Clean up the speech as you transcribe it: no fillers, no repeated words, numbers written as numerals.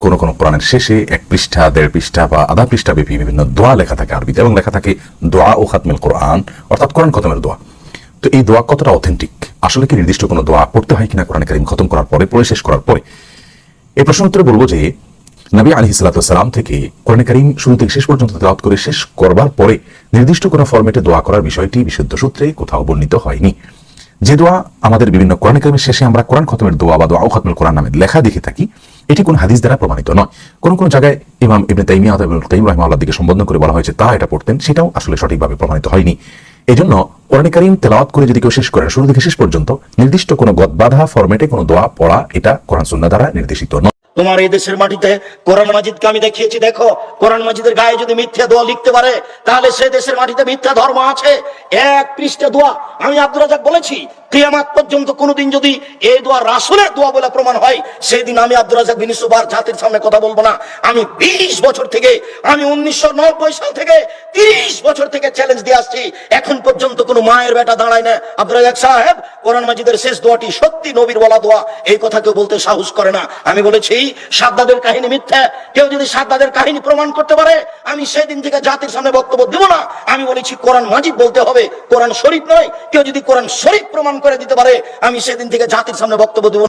কোন কোন কোরআনের শেষে 1 পৃষ্ঠা 1.5 পৃষ্ঠা বা আধা পৃষ্ঠা ব্যাপী বিভিন্ন দোয়া লেখা থাকে আরবিতে, এবং লেখা থাকে দোয়া ও খাতমুল কোরআন, অর্থাৎ কোরআন খতমের দোয়া। তো এই দোয়া কতটা অথেন্টিক, আসলে কি নির্দিষ্ট কোনো দোয়া পড়তে হয় কিনা কোরআন কারীম খতম করার পরে, পড়ে শেষ করার পরে? এই প্রশ্ন উত্তরে বলবো যে নবী আলাইহিস সালাতু ওয়াস সালাম থেকে কোরআন কারীম শুরু থেকে শেষ পর্যন্ত তেলাওয়াত করে শেষ করবার পরে নির্দিষ্ট কোনো ফরম্যাটে দোয়া করার বিষয়টি বিশুদ্ধ সূত্রে কোথাও বর্ণিত হয়নি। যে দোয়া আমাদের বিভিন্ন কোরআন কারীমের শেষে আমরা কোরআন খতমের দোয়া বা দোয়া ও খতমুল কোরআন নামে লেখা দেখে থাকি, এটি কোন হাদিস দ্বারা প্রমাণিত নয়। কোন কোন জায়গায় ইমাম ইবনে তাইমিয়া ইবনুল কাইয়িম রাহিমাহুল্লাহর দিকে সম্বোধন করে বলা হয়েছে তা এটা পড়তেন, সেটাও আসলে সঠিকভাবে প্রমাণিত হয়নি। এজন্য কোরআন কারীম তেলাওয়াত করে যদি কেউ শেষ করেন শুরু থেকে শেষ পর্যন্ত নির্দিষ্ট কোনো গদবাধা ফরম্যাটে কোনো দোয়া পড়া, এটা কোরআন সুন্নাহ দ্বারা নির্দেশিত নয়। তোমার এই দেশের মাটিতে কোরআন মাজিদকে আমি দেখিয়েছি, দেখো কোরআন মাজিদের গায়ে যদি মিথ্যা দোয়া লিখতে পারে তাহলে সে দেশের মাটিতে মিথ্যা ধর্ম আছে। 1 পৃষ্ঠা দোয়া আমি আব্দুর রাজ্জাক বলেছি, কিয়ামত পর্যন্ত কোনোদিন যদি এই দোয়া রাসূলের দোয়া বলে প্রমাণ হয়, সেদিন আমি আব্দুর রাজ্জাক বিন ইউসুফ আর জাতির সামনে কথা বলবো না। আমি 20 বছর থেকে, আমি 1990 সাল থেকে 30 বছর থেকে চ্যালেঞ্জ দিয়ে আসছি, এখন পর্যন্ত কোনো মায়ের বেটা দাঁড়ায় না আব্দুর রাজ্জাক সাহেব কোরআন মাজিদের শেষ দোয়াটি সত্যি নবীর বলা দোয়া, এই কথা কেউ বলতে সাহস করে না। আমি বলেছি সাদ্দাদের কাহিনী মিথ্যা, কেউ যদি সাদ্দাদের কাহিনী প্রমাণ করতে পারে আমি সেদিন থেকে জাতির সামনে বক্তব্য দেব না। আমি বলেছি কোরআন মাজিদ বলতে হবে, কোরআন শরীফ নয়। কেউ যদি কোরআন শরীফ প্রমাণ করে দিতে পারে আমি সেদিন থেকে জাতির সামনে বক্তব্য দেব।